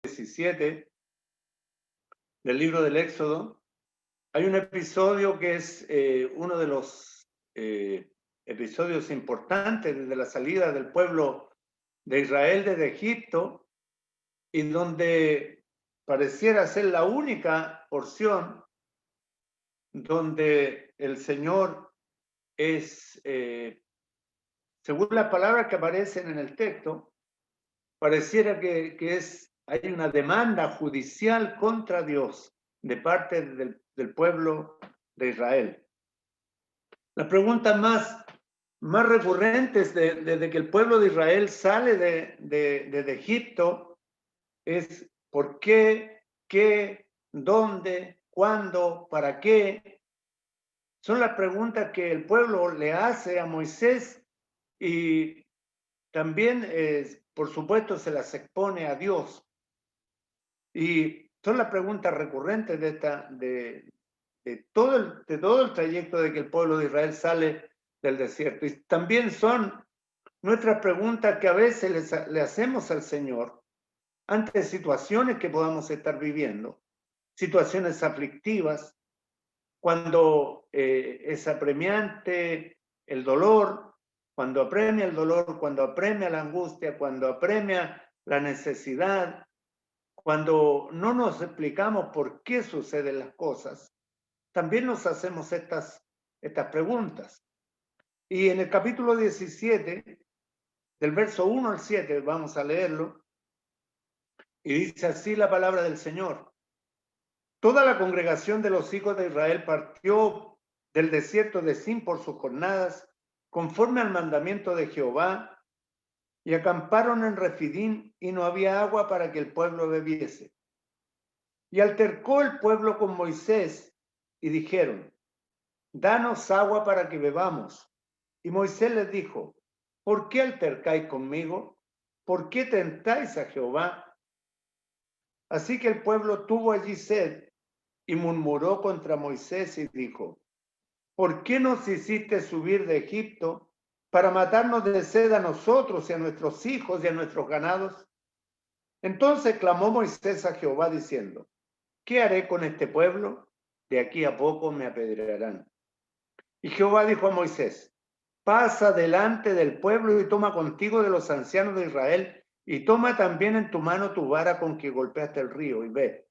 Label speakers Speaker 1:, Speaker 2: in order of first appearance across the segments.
Speaker 1: 17 del libro del Éxodo, hay un episodio que es uno de los episodios importantes desde la salida del pueblo de Israel desde Egipto, y donde pareciera ser la única porción donde el Señor es, según las palabras que aparecen en el texto, pareciera que hay una demanda judicial contra Dios de parte del pueblo de Israel. Las preguntas más recurrentes desde que el pueblo de Israel sale de Egipto es ¿por qué? ¿Qué? ¿Dónde? ¿Cuándo? ¿Para qué? Son las preguntas que el pueblo le hace a Moisés, y también, por supuesto, se las expone a Dios. Y son las preguntas recurrentes de todo el trayecto de que el pueblo de Israel sale del desierto. Y también son nuestras preguntas que a veces le hacemos al Señor ante situaciones que podamos estar viviendo, situaciones aflictivas, cuando es apremiante el dolor, cuando apremia el dolor, cuando apremia la angustia, cuando apremia la necesidad, cuando no nos explicamos por qué suceden las cosas, también nos hacemos estas preguntas. Y en el capítulo 17, del verso 1 al 7, vamos a leerlo, y dice así la palabra del Señor. Toda la congregación de los hijos de Israel partió del desierto de Sin por sus jornadas, conforme al mandamiento de Jehová, y acamparon en Refidín, y no había agua para que el pueblo bebiese. Y altercó el pueblo con Moisés, y dijeron: danos agua para que bebamos. Y Moisés les dijo: ¿por qué altercáis conmigo? ¿Por qué tentáis a Jehová? Así que el pueblo tuvo allí sed, y murmuró contra Moisés y dijo: ¿por qué nos hiciste subir de Egipto para matarnos de sed a nosotros y a nuestros hijos y a nuestros ganados? Entonces clamó Moisés a Jehová diciendo: ¿qué haré con este pueblo? De aquí a poco me apedrearán. Y Jehová dijo a Moisés: pasa delante del pueblo y toma contigo de los ancianos de Israel, y toma también en tu mano tu vara con que golpeaste el río, y ve.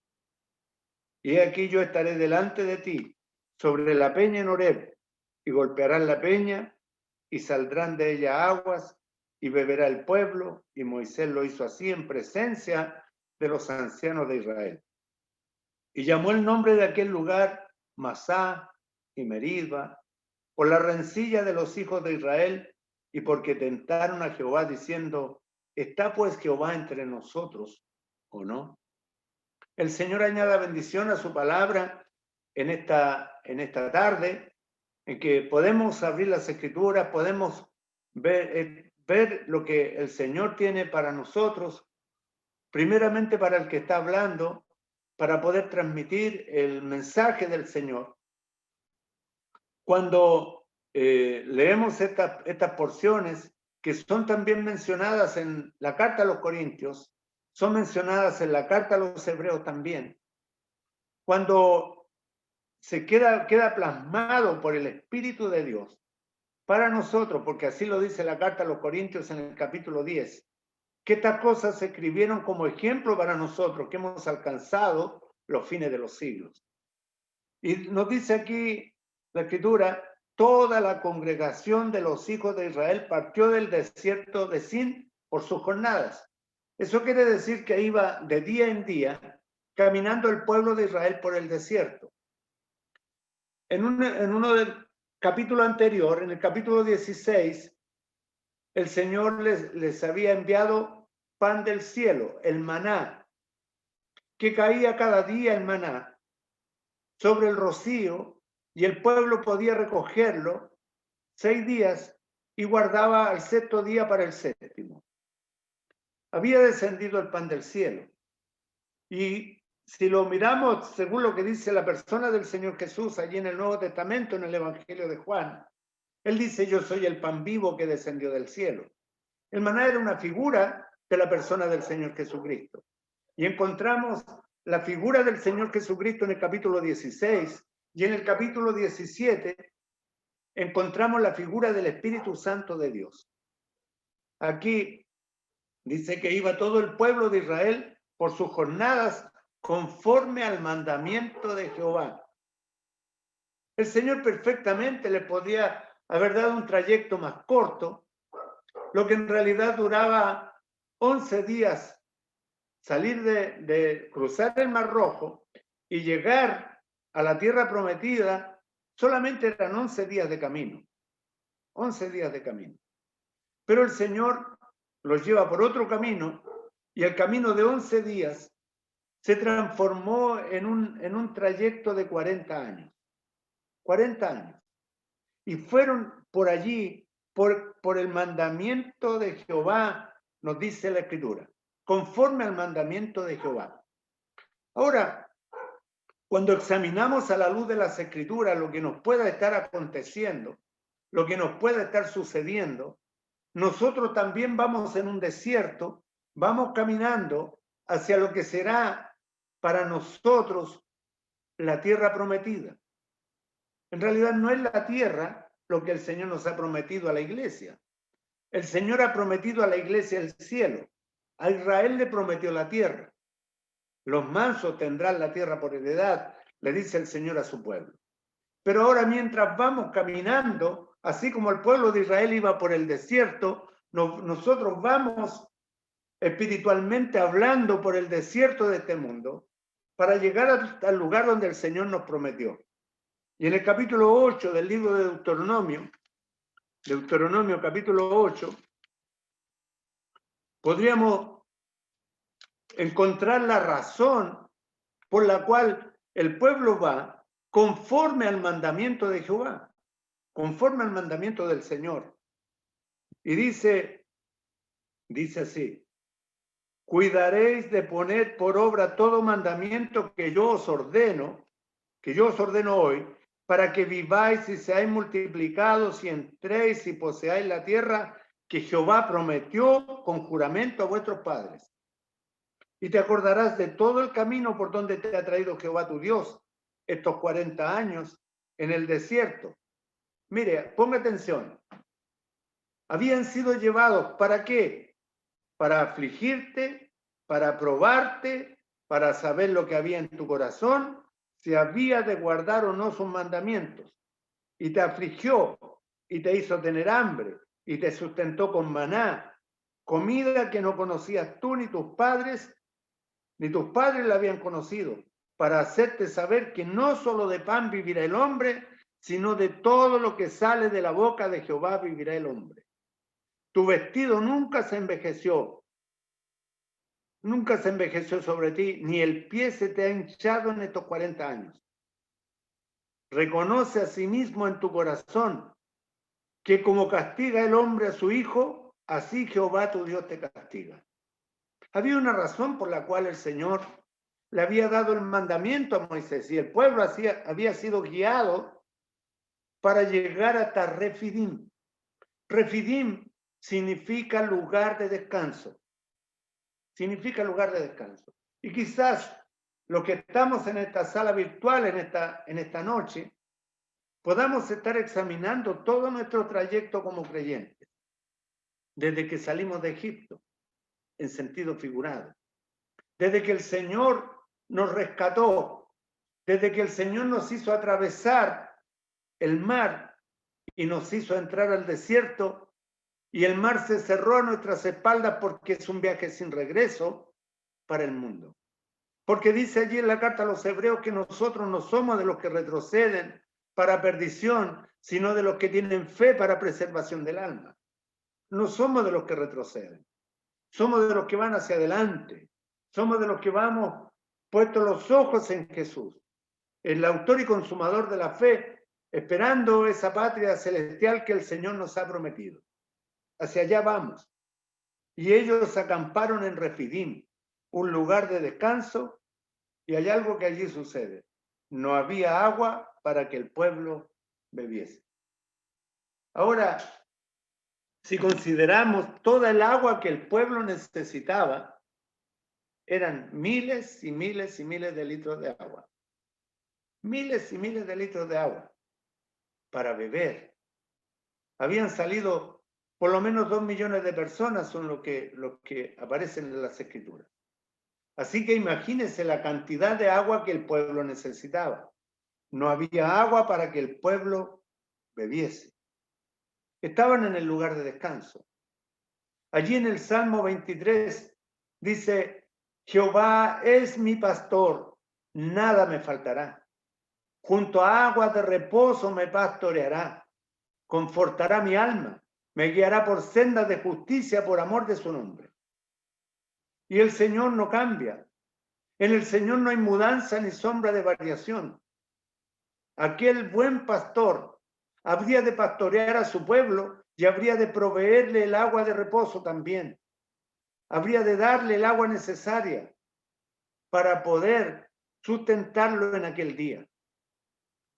Speaker 1: Y aquí yo estaré delante de ti sobre la peña en Horeb, y golpearán la peña, y saldrán de ella aguas, y beberá el pueblo. Y Moisés lo hizo así en presencia de los ancianos de Israel. Y llamó el nombre de aquel lugar Masá y Meribá, por la rencilla de los hijos de Israel, y porque tentaron a Jehová diciendo: ¿está pues Jehová entre nosotros o no? El Señor añada bendición a su palabra en esta tarde, en que podemos abrir las Escrituras, podemos ver lo que el Señor tiene para nosotros, primeramente para el que está hablando, para poder transmitir el mensaje del Señor. Cuando leemos estas porciones, que son también mencionadas en la carta a los Corintios, son mencionadas en la carta a los Hebreos también, cuando se queda plasmado por el Espíritu de Dios para nosotros, porque así lo dice la carta a los Corintios en el capítulo 10, que estas cosas se escribieron como ejemplo para nosotros, que hemos alcanzado los fines de los siglos. Y nos dice aquí la Escritura: toda la congregación de los hijos de Israel partió del desierto de Sin por sus jornadas. Eso quiere decir que iba de día en día caminando el pueblo de Israel por el desierto. En uno del capítulo anterior, en el capítulo 16, el Señor les había enviado pan del cielo, el maná, que caía cada día el maná sobre el rocío, y el pueblo podía recogerlo 6 días y guardaba al sexto día para el séptimo. Había descendido el pan del cielo. Y si lo miramos según lo que dice la persona del Señor Jesús allí en el Nuevo Testamento, en el Evangelio de Juan, él dice: yo soy el pan vivo que descendió del cielo. El maná era una figura de la persona del Señor Jesucristo. Y encontramos la figura del Señor Jesucristo en el capítulo 16 y en el capítulo 17 encontramos la figura del Espíritu Santo de Dios. Aquí dice que iba todo el pueblo de Israel por sus jornadas conforme al mandamiento de Jehová. El Señor perfectamente le podía haber dado un trayecto más corto, lo que en realidad duraba 11 días, salir de cruzar el Mar Rojo y llegar a la tierra prometida, solamente eran 11 días de camino. 11 días de camino. Pero el Señor los lleva por otro camino y el camino de 11 días se transformó en un trayecto de 40 años. 40 años. Y fueron por allí, por el mandamiento de Jehová, nos dice la Escritura, conforme al mandamiento de Jehová. Ahora, cuando examinamos a la luz de las Escrituras lo que nos pueda estar aconteciendo, lo que nos pueda estar sucediendo, nosotros también vamos en un desierto, vamos caminando hacia lo que será para nosotros la tierra prometida. En realidad no es la tierra lo que el Señor nos ha prometido a la iglesia. El Señor ha prometido a la iglesia el cielo. A Israel le prometió la tierra. Los mansos tendrán la tierra por heredad, le dice el Señor a su pueblo. Pero ahora mientras vamos caminando, así como el pueblo de Israel iba por el desierto, nosotros vamos espiritualmente hablando por el desierto de este mundo para llegar al lugar donde el Señor nos prometió. Y en el capítulo 8 del libro de Deuteronomio capítulo 8, podríamos encontrar la razón por la cual el pueblo va conforme al mandamiento de Jehová, conforme al mandamiento del Señor. Y dice así: cuidaréis de poner por obra todo mandamiento que yo os ordeno hoy, para que viváis y seáis multiplicados y entréis y poseáis la tierra que Jehová prometió con juramento a vuestros padres. Y te acordarás de todo el camino por donde te ha traído Jehová tu Dios estos 40 años en el desierto. Mire, ponga atención. Habían sido llevados, ¿para qué? Para afligirte, para probarte, para saber lo que había en tu corazón, si había de guardar o no sus mandamientos. Y te afligió y te hizo tener hambre y te sustentó con maná, comida que no conocías tú ni tus padres la habían conocido, para hacerte saber que no solo de pan vivirá el hombre, sino de todo lo que sale de la boca de Jehová vivirá el hombre. Tu vestido nunca se envejeció sobre ti, ni el pie se te ha hinchado en estos 40 años. Reconoce a sí mismo en tu corazón que como castiga el hombre a su hijo, así Jehová tu Dios te castiga. Había una razón por la cual el Señor le había dado el mandamiento a Moisés y el pueblo había sido guiado para llegar hasta Refidim. Refidim significa lugar de descanso. Significa lugar de descanso. Y quizás los que estamos en esta sala virtual en esta noche, podamos estar examinando todo nuestro trayecto como creyentes, desde que salimos de Egipto, en sentido figurado, desde que el Señor nos rescató, desde que el Señor nos hizo atravesar el mar y nos hizo entrar al desierto y el mar se cerró a nuestras espaldas porque es un viaje sin regreso para el mundo. Porque dice allí en la carta a los hebreos que nosotros no somos de los que retroceden para perdición, sino de los que tienen fe para preservación del alma. No somos de los que retroceden, somos de los que van hacia adelante, somos de los que vamos puestos los ojos en Jesús, el autor y consumador de la fe, esperando esa patria celestial que el Señor nos ha prometido. Hacia allá vamos. Y ellos acamparon en Refidim, un lugar de descanso, y hay algo que allí sucede. No había agua para que el pueblo bebiese. Ahora, si consideramos toda el agua que el pueblo necesitaba, eran miles y miles y miles de litros de agua. Miles y miles de litros de agua para beber. Habían salido por lo menos 2 millones de personas, son lo que aparecen en las escrituras. Así que imagínense la cantidad de agua que el pueblo necesitaba. No había agua para que el pueblo bebiese. Estaban en el lugar de descanso. Allí en el Salmo 23 dice, Jehová es mi pastor, nada me faltará. Junto a aguas de reposo me pastoreará, confortará mi alma, me guiará por sendas de justicia por amor de su nombre. Y el Señor no cambia. En el Señor no hay mudanza ni sombra de variación. Aquel buen pastor habría de pastorear a su pueblo y habría de proveerle el agua de reposo también. Habría de darle el agua necesaria para poder sustentarlo en aquel día.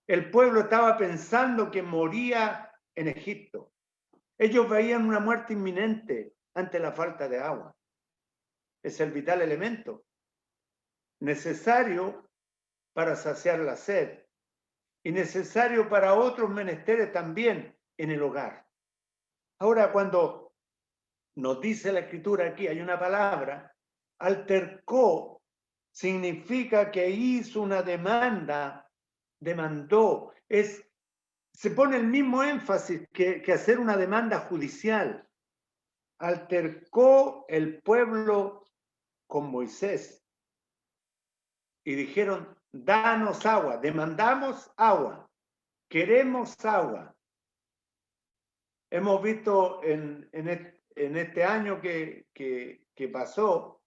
Speaker 1: El pueblo estaba pensando que moría en Egipto. Ellos veían una muerte inminente ante la falta de agua. Es el vital elemento necesario para saciar la sed y necesario para otros menesteres también en el hogar. Ahora, cuando nos dice la escritura aquí, hay una palabra, altercó, significa que hizo una demanda, demandó, se pone el mismo énfasis que hacer una demanda judicial. Altercó el pueblo con Moisés y dijeron, danos agua, demandamos agua, queremos agua. Hemos visto en este año que pasó,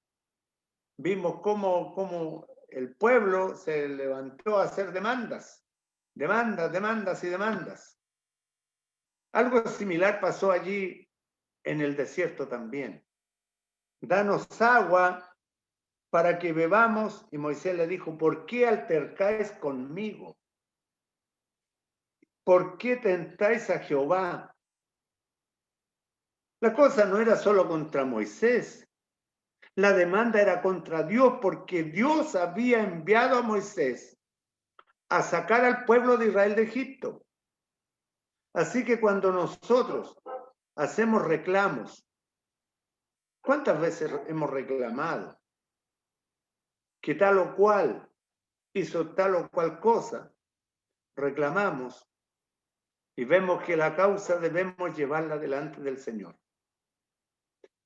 Speaker 1: vimos cómo el pueblo se levantó a hacer demandas. Algo similar pasó allí en el desierto también. Danos agua para que bebamos. Y Moisés le dijo, ¿por qué altercáis conmigo? ¿Por qué tentáis a Jehová? La cosa no era solo contra Moisés. La demanda era contra Dios porque Dios había enviado a Moisés a sacar al pueblo de Israel de Egipto. Así que cuando nosotros hacemos reclamos, ¿cuántas veces hemos reclamado que tal o cual hizo tal o cual cosa? Reclamamos y vemos que la causa debemos llevarla delante del Señor.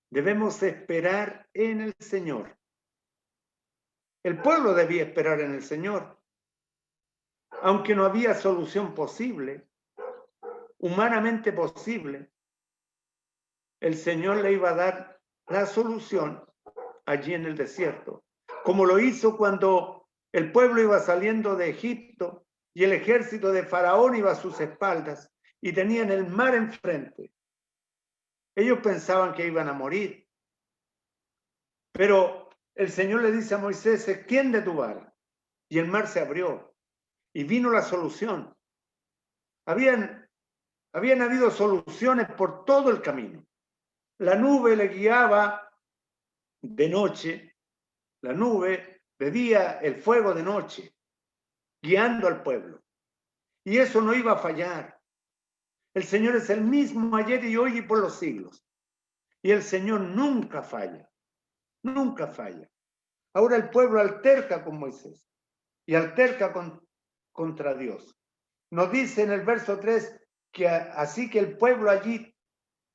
Speaker 1: Debemos esperar en el Señor. El pueblo debía esperar en el Señor. Aunque no había solución posible, humanamente posible, el Señor le iba a dar la solución allí en el desierto, como lo hizo cuando el pueblo iba saliendo de Egipto y el ejército de Faraón iba a sus espaldas y tenían el mar enfrente. Ellos pensaban que iban a morir, pero el Señor le dice a Moisés, extiende tu vara, y el mar se abrió y vino la solución. Habían habido soluciones por todo el camino. La nube le guiaba de noche, la nube de día, el fuego de noche, guiando al pueblo. Y eso no iba a fallar. El Señor es el mismo ayer y hoy y por los siglos. Y el Señor nunca falla, nunca falla. Ahora el pueblo alterca con Moisés y alterca contra Dios. Nos dice en el verso 3 que así que el pueblo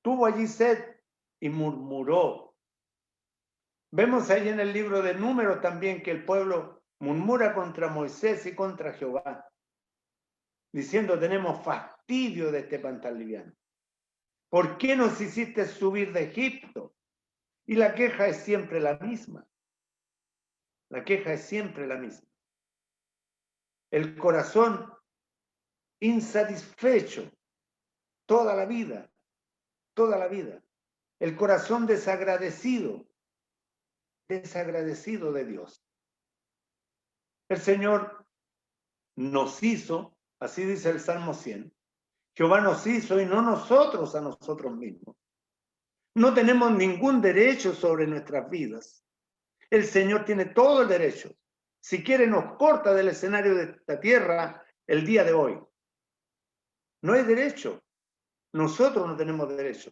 Speaker 1: tuvo allí sed y murmuró. Vemos ahí en el libro de Números también que el pueblo murmura contra Moisés y contra Jehová, diciendo, tenemos fastidio de este pan tan liviano. ¿Por qué nos hiciste subir de Egipto? Y la queja es siempre la misma. La queja es siempre la misma. El corazón insatisfecho toda la vida. El corazón desagradecido de Dios. El Señor nos hizo, así dice el Salmo 100, Jehová nos hizo y no nosotros a nosotros mismos. No tenemos ningún derecho sobre nuestras vidas. El Señor tiene todo el derecho. Si quiere, nos corta del escenario de esta tierra el día de hoy. No hay derecho. Nosotros no tenemos derecho.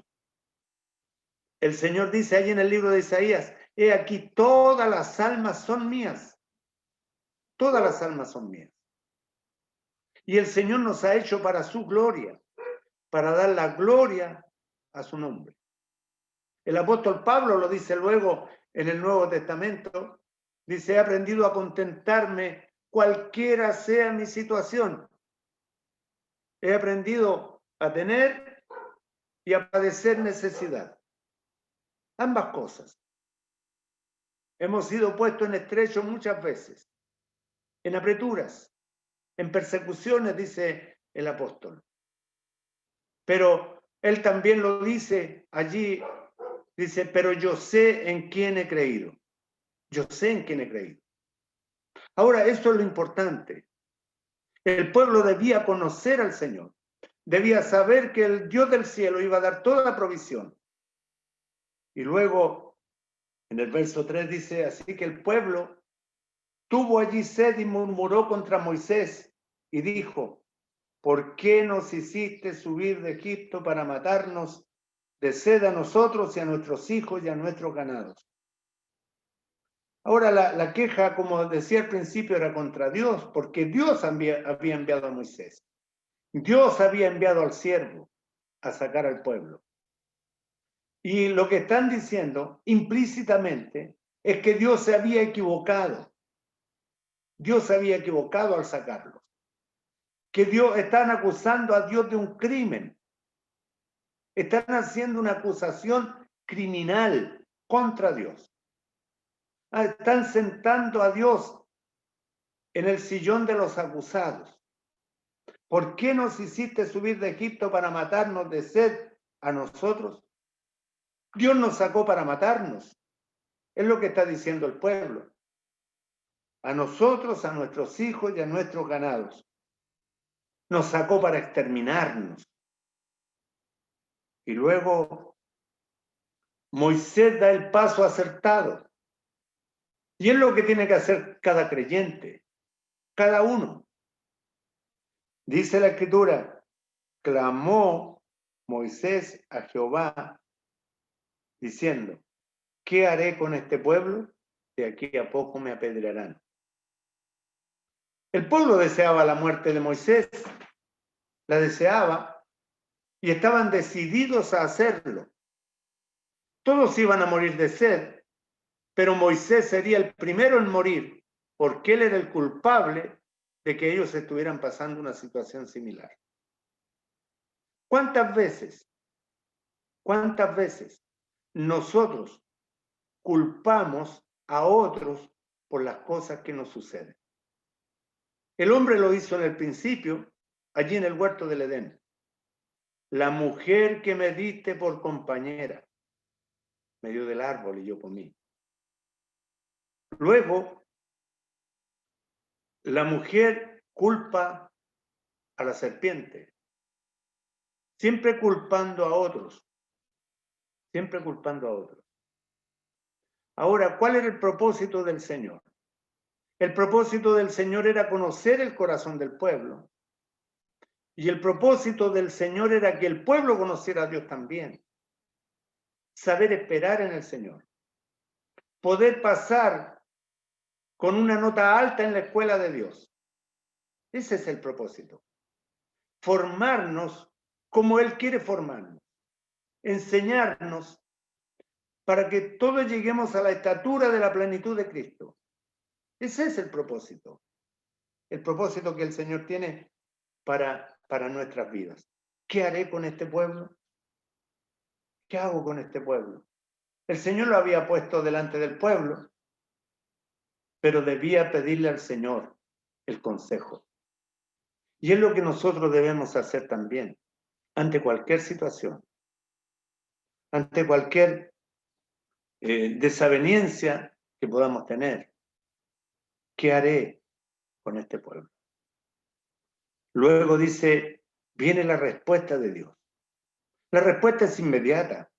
Speaker 1: El Señor dice allí en el libro de Isaías, he aquí, todas las almas son mías. Todas las almas son mías. Y el Señor nos ha hecho para su gloria, para dar la gloria a su nombre. El apóstol Pablo lo dice luego en el Nuevo Testamento, dice, he aprendido a contentarme cualquiera sea mi situación. He aprendido a tener y a padecer necesidad. Ambas cosas. Hemos sido puestos en estrecho muchas veces, en apreturas, en persecuciones, dice el apóstol. Pero él también lo dice allí, dice, pero yo sé en quién he creído. Yo sé en quién he creído. Ahora, esto es lo importante. El pueblo debía conocer al Señor. Debía saber que el Dios del cielo iba a dar toda la provisión. Y luego, en el verso 3 dice, así que el pueblo tuvo allí sed y murmuró contra Moisés y dijo, ¿por qué nos hiciste subir de Egipto para matarnos de sed a nosotros y a nuestros hijos y a nuestros ganados? Ahora la queja, como decía al principio, era contra Dios, porque Dios había enviado a Moisés. Dios había enviado al siervo a sacar al pueblo. Y lo que están diciendo implícitamente es que Dios se había equivocado. Dios se había equivocado al sacarlos. Que están acusando a Dios de un crimen. Están haciendo una acusación criminal contra Dios. Están sentando a Dios en el sillón de los acusados. ¿Por qué nos hiciste subir de Egipto para matarnos de sed a nosotros? Dios nos sacó para matarnos. Es lo que está diciendo el pueblo. A nosotros, a nuestros hijos y a nuestros ganados. Nos sacó para exterminarnos. Y luego Moisés da el paso acertado. Y es lo que tiene que hacer cada creyente, cada uno. Dice la Escritura, clamó Moisés a Jehová, diciendo, ¿qué haré con este pueblo? De aquí a poco me apedrearán. El pueblo deseaba la muerte de Moisés, la deseaba, y estaban decididos a hacerlo. Todos iban a morir de sed, pero Moisés sería el primero en morir, porque él era el culpable de que ellos estuvieran pasando una situación similar. ¿Cuántas veces nosotros culpamos a otros por las cosas que nos suceden? El hombre lo hizo en el principio, allí en el huerto del Edén. La mujer que me diste por compañera me dio del árbol y yo comí. Luego, la mujer culpa a la serpiente, siempre culpando a otros, siempre culpando a otros. Ahora, ¿cuál era el propósito del Señor? El propósito del Señor era conocer el corazón del pueblo. Y el propósito del Señor era que el pueblo conociera a Dios también. Saber esperar en el Señor. Poder pasar con una nota alta en la escuela de Dios. Ese es el propósito. Formarnos como Él quiere formarnos. Enseñarnos para que todos lleguemos a la estatura de la plenitud de Cristo. Ese es el propósito. El propósito que el Señor tiene para nuestras vidas. ¿Qué haré con este pueblo? ¿Qué hago con este pueblo? El Señor lo había puesto delante del pueblo, pero debía pedirle al Señor el consejo. Y es lo que nosotros debemos hacer también, ante cualquier situación, ante cualquier desaveniencia que podamos tener. ¿Qué haré con este pueblo? Luego dice, viene la respuesta de Dios. La respuesta es inmediata.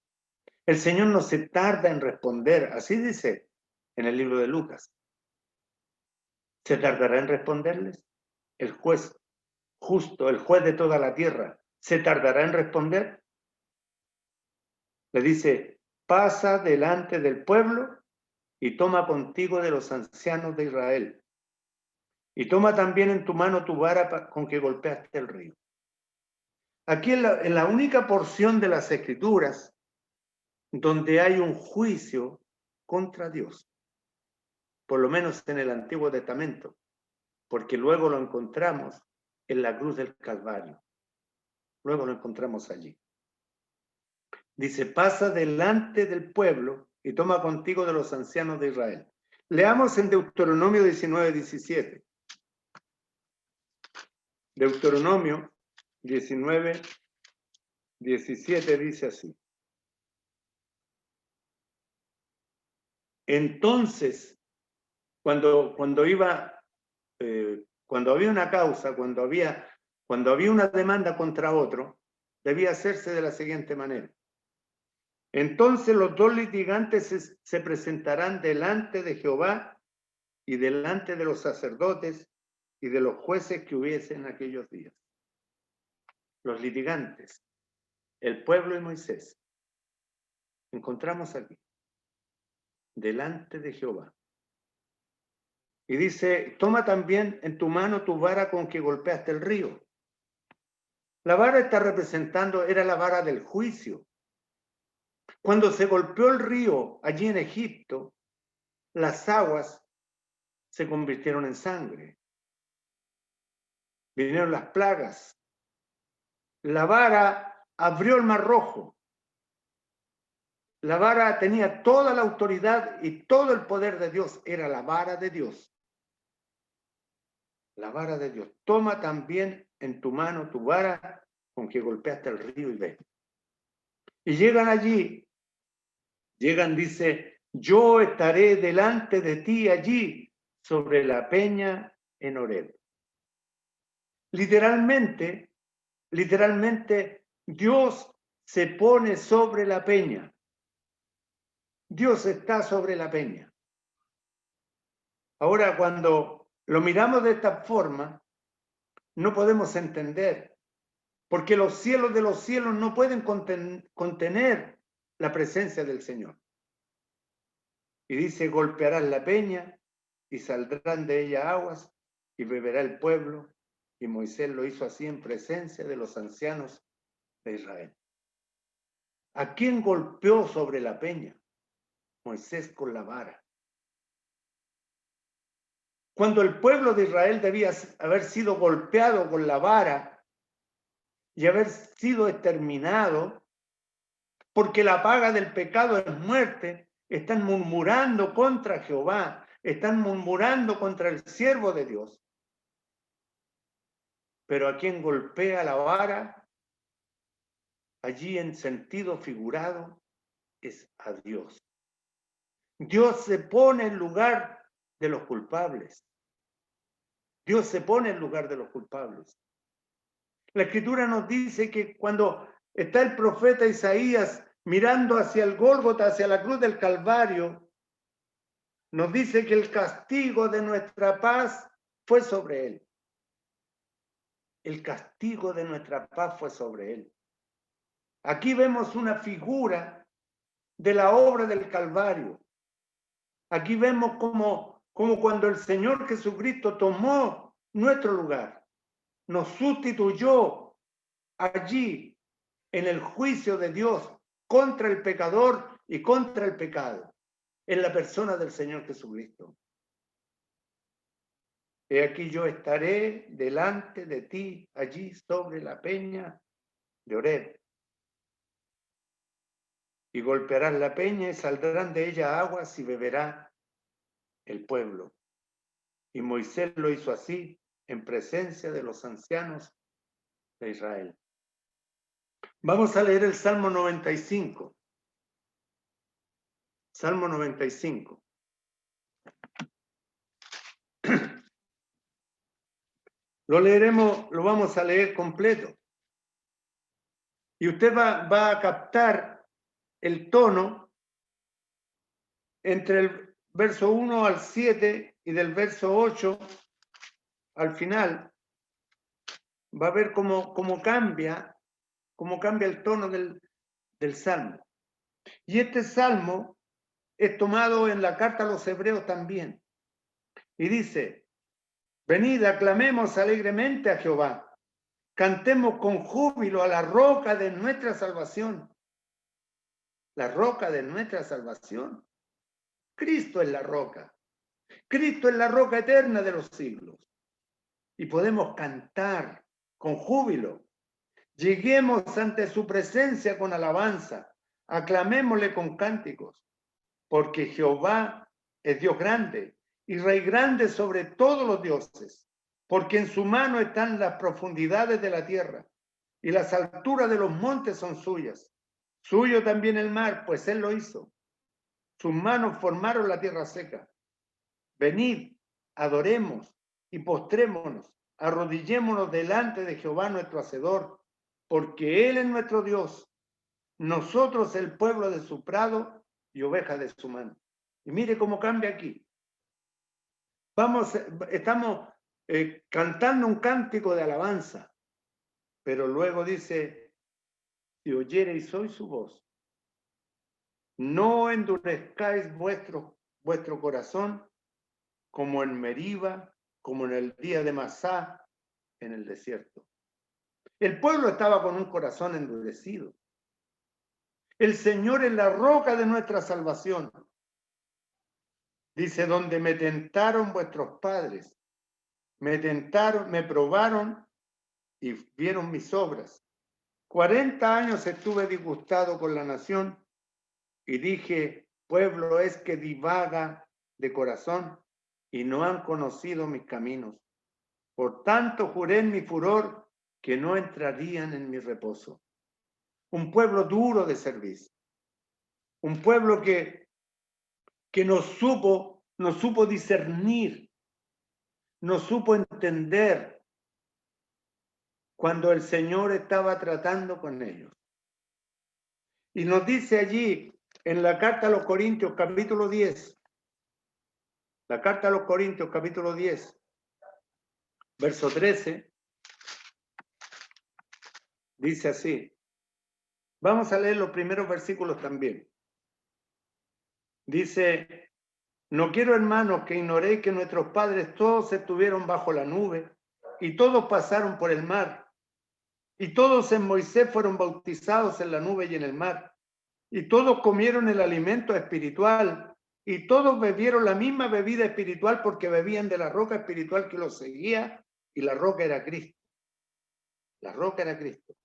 Speaker 1: El Señor no se tarda en responder, así dice, en el libro de Lucas. ¿Se tardará en responderles? El juez justo, el juez de toda la tierra, ¿se tardará en responder? Le dice, pasa delante del pueblo y toma contigo de los ancianos de Israel. Y toma también en tu mano tu vara con que golpeaste el río. Aquí en la única porción de las Escrituras donde hay un juicio contra Dios, por lo menos en el Antiguo Testamento, porque luego lo encontramos en la cruz del Calvario. Luego lo encontramos allí. Dice, pasa delante del pueblo y toma contigo de los ancianos de Israel. Leamos en Deuteronomio 19:17. Deuteronomio 19:17 dice así. Entonces, cuando había una causa, cuando había una demanda contra otro, debía hacerse de la siguiente manera. Entonces los dos litigantes se presentarán delante de Jehová y delante de los sacerdotes y de los jueces que hubiesen en aquellos días. Los litigantes, el pueblo y Moisés, encontramos aquí, delante de Jehová. Y dice, toma también en tu mano tu vara con que golpeaste el río. La vara está representando, era la vara del juicio. Cuando se golpeó el río allí en Egipto, las aguas se convirtieron en sangre. Vinieron las plagas. La vara abrió el mar Rojo. La vara tenía toda la autoridad y todo el poder de Dios. Era la vara de Dios. La vara de Dios. Toma también en tu mano tu vara con que golpeaste el río y ve. Y llegan allí. Dice, yo estaré delante de ti allí sobre la peña en Horeb. Literalmente, Dios se pone sobre la peña. Dios está sobre la peña. Ahora, cuando lo miramos de esta forma, no podemos entender, porque los cielos de los cielos no pueden contener la presencia del Señor. Y dice, golpearán la peña y saldrán de ella aguas y beberá el pueblo. Y Moisés lo hizo así en presencia de los ancianos de Israel. ¿A quién golpeó sobre la peña? Moisés con la vara. Cuando el pueblo de Israel debía haber sido golpeado con la vara y haber sido exterminado, porque la paga del pecado es muerte, están murmurando contra Jehová, están murmurando contra el siervo de Dios. Pero a quien golpea la vara, allí en sentido figurado, es a Dios. Dios se pone en lugar de los culpables. Dios se pone en lugar de los culpables. La Escritura nos dice que cuando está el profeta Isaías mirando hacia el Gólgota, hacia la cruz del Calvario, nos dice que el castigo de nuestra paz fue sobre él. El castigo de nuestra paz fue sobre él. Aquí vemos una figura de la obra del Calvario. Aquí vemos como cuando el Señor Jesucristo tomó nuestro lugar, nos sustituyó allí en el juicio de Dios contra el pecador y contra el pecado, en la persona del Señor Jesucristo. He aquí yo estaré delante de ti allí sobre la peña de Horeb. Y golpearás la peña y saldrán de ella aguas y beberá el pueblo. Y Moisés lo hizo así en presencia de los ancianos de Israel. Vamos a leer el Salmo 95. Salmo 95. Lo leeremos, lo vamos a leer completo. Y usted va a captar el tono entre verso 1 al 7 y del verso 8 al final, va a ver cómo cambia el tono del salmo. Y este salmo es tomado en la carta a los hebreos también. Y dice, venid, aclamemos alegremente a Jehová, cantemos con júbilo a la roca de nuestra salvación. La roca de nuestra salvación. Cristo es la roca. Cristo es la roca eterna de los siglos. Y podemos cantar con júbilo. Lleguemos ante su presencia con alabanza. Aclamémosle con cánticos. Porque Jehová es Dios grande y Rey grande sobre todos los dioses. Porque en su mano están las profundidades de la tierra y las alturas de los montes son suyas. Suyo también el mar, pues él lo hizo. Sus manos formaron la tierra seca. Venid, adoremos y postrémonos, arrodillémonos delante de Jehová nuestro Hacedor, porque Él es nuestro Dios, nosotros el pueblo de su prado y ovejas de su mano. Y mire cómo cambia aquí. Estamos cantando un cántico de alabanza, pero luego dice, si oyereis hoy su voz, no endurezcáis vuestro corazón como en Meriba, como en el día de Masá, en el desierto. El pueblo estaba con un corazón endurecido. El Señor es la roca de nuestra salvación. Dice, donde me tentaron vuestros padres, me tentaron, me probaron y vieron mis obras. 40 años estuve disgustado con la nación y dije, pueblo es que divaga de corazón y no han conocido mis caminos. Por tanto, juré en mi furor que no entrarían en mi reposo. Un pueblo duro de servicio. Un pueblo que no supo discernir, no supo entender cuando el Señor estaba tratando con ellos. Y nos dice allí en la carta a los Corintios, capítulo 10, la carta a los Corintios, capítulo 10, verso 13, dice así. Vamos a leer los primeros versículos también. Dice, no quiero, hermanos, que ignoréis que nuestros padres todos estuvieron bajo la nube y todos pasaron por el mar. Y todos en Moisés fueron bautizados en la nube y en el mar. Y todos comieron el alimento espiritual. Y todos bebieron la misma bebida espiritual porque bebían de la roca espiritual que los seguía. Y la roca era Cristo. La roca era Cristo.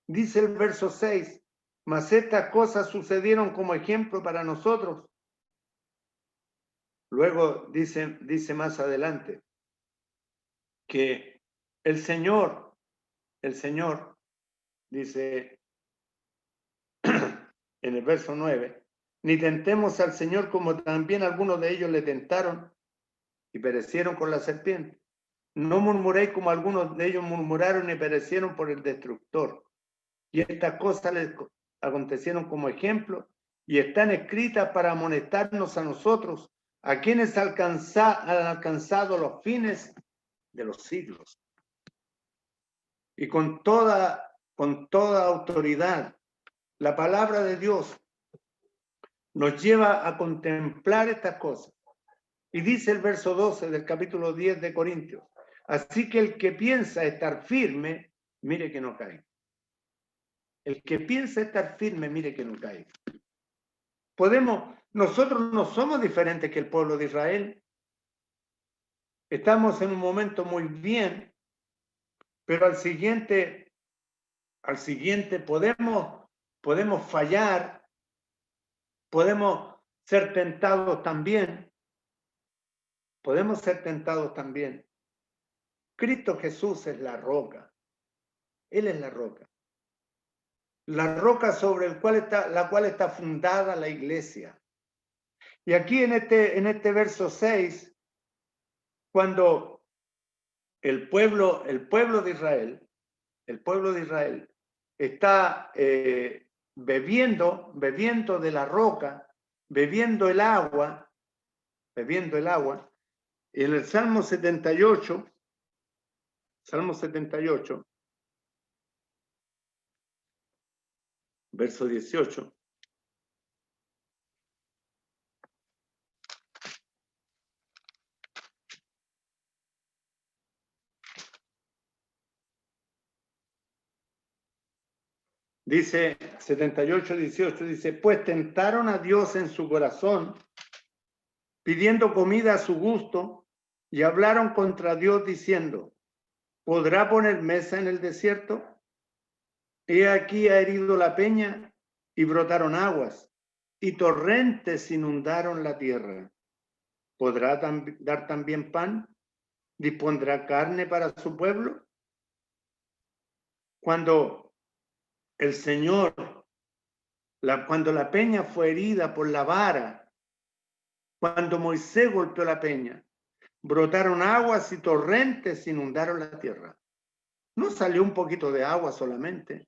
Speaker 1: Dice el verso 6, mas estas cosas sucedieron como ejemplo para nosotros. Luego dice más adelante que el Señor, dice en el verso 9, ni tentemos al Señor como también algunos de ellos le tentaron y perecieron con la serpiente. No murmuréis como algunos de ellos murmuraron y perecieron por el destructor. Y estas cosas les acontecieron como ejemplo y están escritas para amonestarnos a nosotros, a quienes han alcanzado los fines de los siglos. Y con toda autoridad, la palabra de Dios nos lleva a contemplar estas cosas. Y dice el verso 12 del capítulo 10 de Corintios, así que el que piensa estar firme, mire que no cae. El que piensa estar firme, mire que no cae. Nosotros no somos diferentes que el pueblo de Israel. Estamos en un momento muy bien, pero al siguiente podemos fallar, podemos ser tentados también. Podemos ser tentados también. Cristo Jesús es la roca. Él es la roca. La roca sobre la cual está fundada la iglesia. Y aquí en este verso 6, cuando el pueblo de Israel está bebiendo de la roca, bebiendo el agua, bebiendo el agua. Y en el Salmo 78, verso 18. Dice 78, 18, dice, pues tentaron a Dios en su corazón, pidiendo comida a su gusto, y hablaron contra Dios diciendo, ¿podrá poner mesa en el desierto? He aquí ha herido la peña y brotaron aguas, y torrentes inundaron la tierra. ¿Podrá dar también pan? ¿Dispondrá carne para su pueblo? Cuando el Señor, cuando la peña fue herida por la vara, cuando Moisés golpeó la peña, brotaron aguas y torrentes inundaron la tierra. No salió un poquito de agua solamente.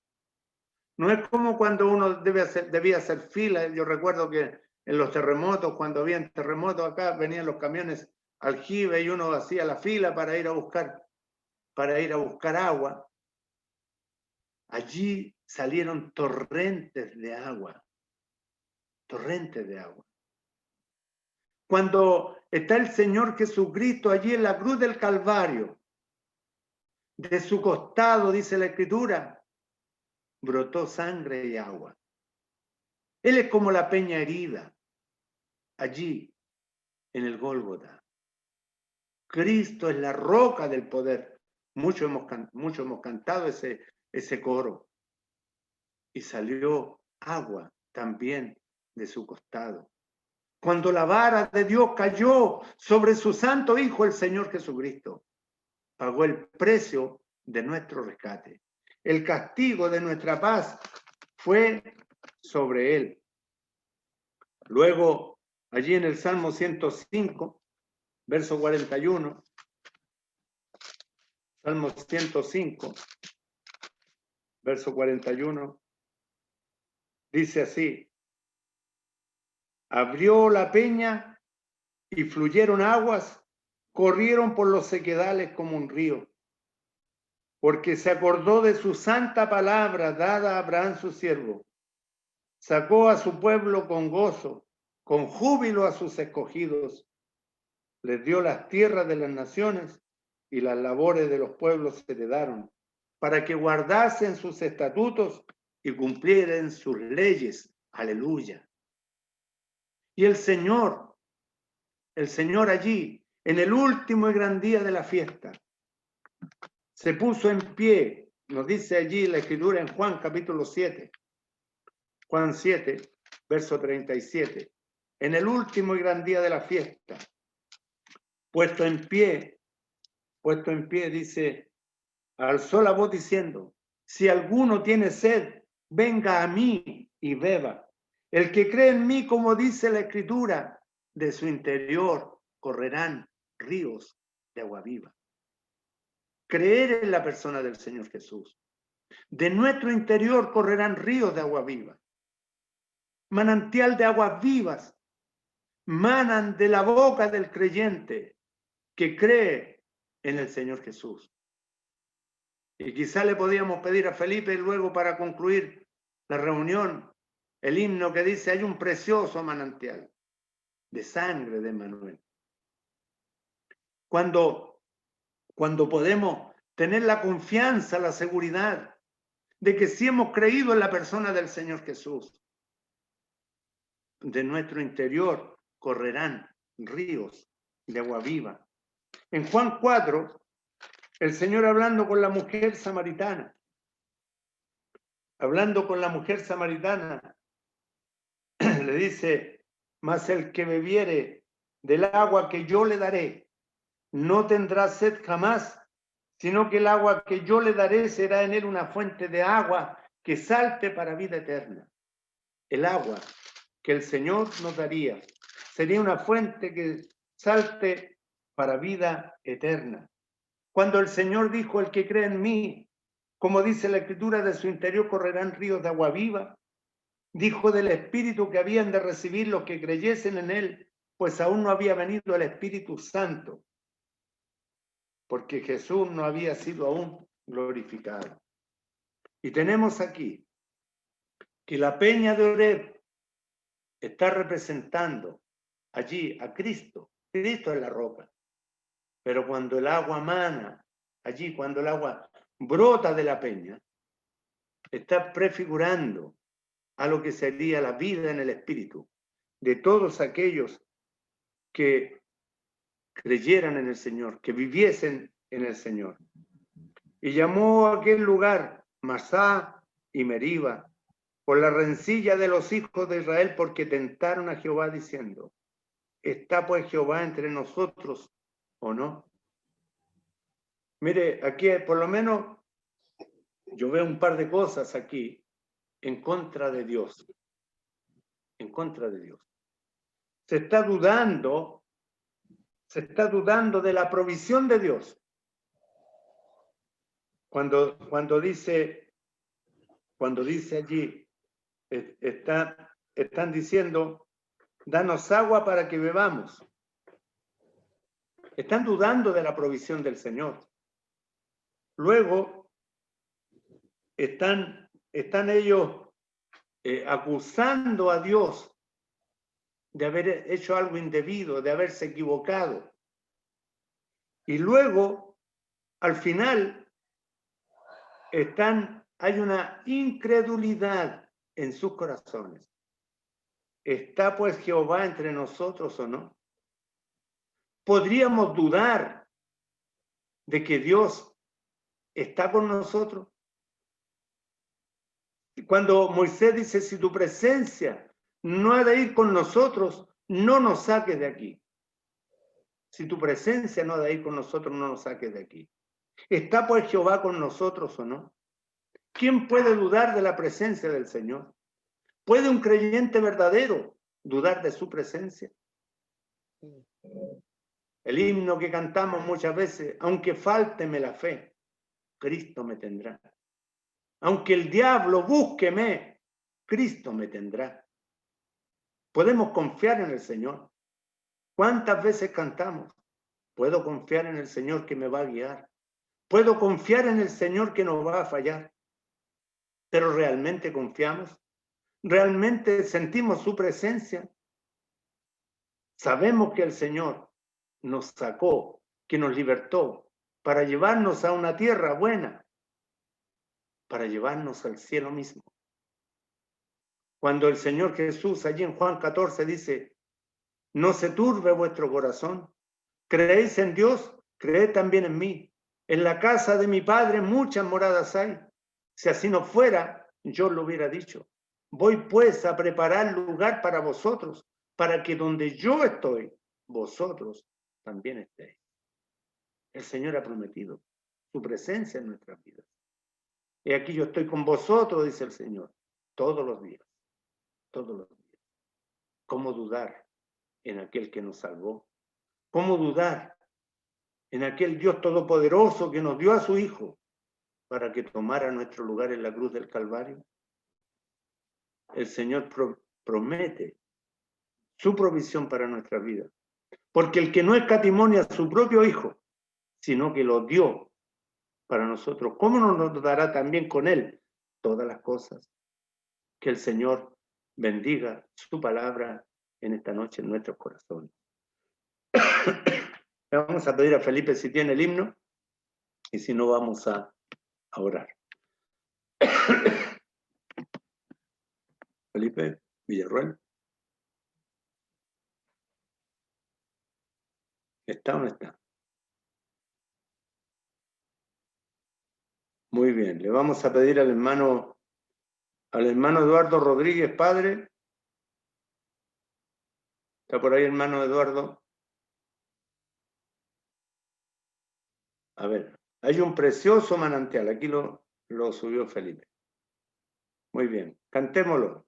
Speaker 1: No es como cuando uno debía hacer fila. Yo recuerdo que en los terremotos, cuando había terremotos acá, venían los camiones aljibe y uno hacía la fila para ir a buscar agua. Allí salieron torrentes de agua. Torrentes de agua. Cuando está el Señor Jesucristo allí en la cruz del Calvario, de su costado, dice la Escritura, brotó sangre y agua. Él es como la peña herida, allí en el Gólgota. Cristo es la roca del poder. Mucho hemos cantado ese coro. Y salió agua también de su costado. Cuando la vara de Dios cayó sobre su santo Hijo, el Señor Jesucristo, pagó el precio de nuestro rescate. El castigo de nuestra paz fue sobre él. Luego, allí en el Salmo 105, verso 41, Salmo 105, verso 41, dice así, abrió la peña y fluyeron aguas, corrieron por los sequedales como un río, porque se acordó de su santa palabra dada a Abraham su siervo. Sacó a su pueblo con gozo, con júbilo a sus escogidos. Les dio las tierras de las naciones y las labores de los pueblos se heredaron, para que guardasen sus estatutos y cumplieran sus leyes. Aleluya. Y el Señor allí, en el último y gran día de la fiesta, se puso en pie, nos dice allí la Escritura en Juan capítulo 7, Juan 7, verso 37, en el último y gran día de la fiesta, puesto en pie, dice, alzó la voz diciendo, si alguno tiene sed, venga a mí y beba. El que cree en mí, como dice la Escritura, de su interior correrán ríos de agua viva. Creer en la persona del Señor Jesús. De nuestro interior correrán ríos de agua viva. Manantial de aguas vivas manan de la boca del creyente que cree en el Señor Jesús. Y quizá le podíamos pedir a Felipe luego para concluir la reunión, el himno que dice, hay un precioso manantial de sangre de Emmanuel. Cuando podemos tener la confianza, la seguridad de que si hemos creído en la persona del Señor Jesús, de nuestro interior correrán ríos de agua viva. En Juan 4, el Señor hablando con la mujer samaritana, le dice, mas el que bebiere del agua que yo le daré, no tendrá sed jamás, sino que el agua que yo le daré será en él una fuente de agua que salte para vida eterna. El agua que el Señor nos daría sería una fuente que salte para vida eterna. Cuando el Señor dijo, el que cree en mí, como dice la Escritura, de su interior correrán ríos de agua viva, dijo del Espíritu que habían de recibir los que creyesen en él, pues aún no había venido el Espíritu Santo, porque Jesús no había sido aún glorificado. Y tenemos aquí que la peña de Oreb está representando allí a Cristo. Cristo es la roca. Pero cuando el agua mana, allí cuando el agua brota de la peña, está prefigurando a lo que sería la vida en el Espíritu de todos aquellos que creyeran en el Señor, que viviesen en el Señor. Y llamó a aquel lugar Masá y Meriba, por la rencilla de los hijos de Israel, porque tentaron a Jehová diciendo, ¿está pues Jehová entre nosotros o no? Mire, aquí por lo menos yo veo un par de cosas aquí en contra de Dios. En contra de Dios. Se está dudando de la provisión de Dios. Cuando dice allí, están diciendo, danos agua para que bebamos. Están dudando de la provisión del Señor. Luego, están ellos acusando a Dios de haber hecho algo indebido, de haberse equivocado. Y luego, al final, hay una incredulidad en sus corazones. ¿Está pues Jehová entre nosotros o no? ¿Podríamos dudar de que Dios está con nosotros? Cuando Moisés dice, si tu presencia no ha de ir con nosotros, no nos saques de aquí. Si tu presencia no ha de ir con nosotros, no nos saques de aquí. ¿Está pues Jehová con nosotros o no? ¿Quién puede dudar de la presencia del Señor? ¿Puede un creyente verdadero dudar de su presencia? El himno que cantamos muchas veces, aunque fálteme la fe, Cristo me tendrá. Aunque el diablo búsqueme, Cristo me tendrá. Podemos confiar en el Señor. ¿Cuántas veces cantamos? Puedo confiar en el Señor que me va a guiar. Puedo confiar en el Señor que no va a fallar. Pero ¿realmente confiamos? ¿Realmente sentimos su presencia? Sabemos que el Señor nos sacó, que nos libertó para llevarnos a una tierra buena, para llevarnos al cielo mismo. Cuando el Señor Jesús allí en Juan 14 dice, no se turbe vuestro corazón, creéis en Dios, creed también en mí. En la casa de mi Padre muchas moradas hay. Si así no fuera, yo lo hubiera dicho. Voy pues a preparar lugar para vosotros, para que donde yo estoy, vosotros también estéis. El Señor ha prometido su presencia en nuestras vidas. Y aquí yo estoy con vosotros, dice el Señor, todos los días. Todos los días. ¿Cómo dudar en aquel que nos salvó? ¿Cómo dudar en aquel Dios todopoderoso que nos dio a su Hijo para que tomara nuestro lugar en la cruz del Calvario? El Señor promete su provisión para nuestra vida. Porque el que no escatimó a su propio Hijo, sino que lo dio para nosotros, ¿cómo no nos dará también con Él todas las cosas? Que el Señor bendiga su palabra en esta noche en nuestros corazones. Le vamos a pedir a Felipe si tiene el himno y si no vamos a orar. Felipe Villarroel. ¿Está o no está? Muy bien, le vamos a pedir al hermano Eduardo Rodríguez, padre. ¿Está por ahí, hermano Eduardo? A ver, hay un precioso manantial. Aquí lo subió Felipe. Muy bien, cantémoslo.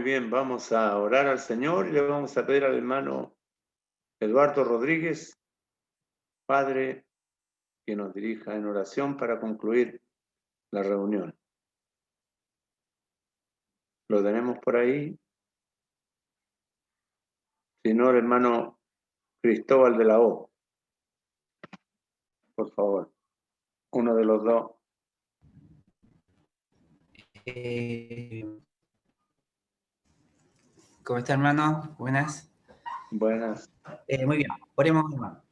Speaker 1: Muy bien, vamos a orar al Señor y le vamos a pedir al hermano Eduardo Rodríguez, Padre, que nos dirija en oración para concluir la reunión. ¿Lo tenemos por ahí? Si no, el hermano Cristóbal de la O, por favor. Uno de los dos.
Speaker 2: ¿Cómo está, hermano? Buenas.
Speaker 1: Buenas.
Speaker 2: Muy bien, oremos, hermano.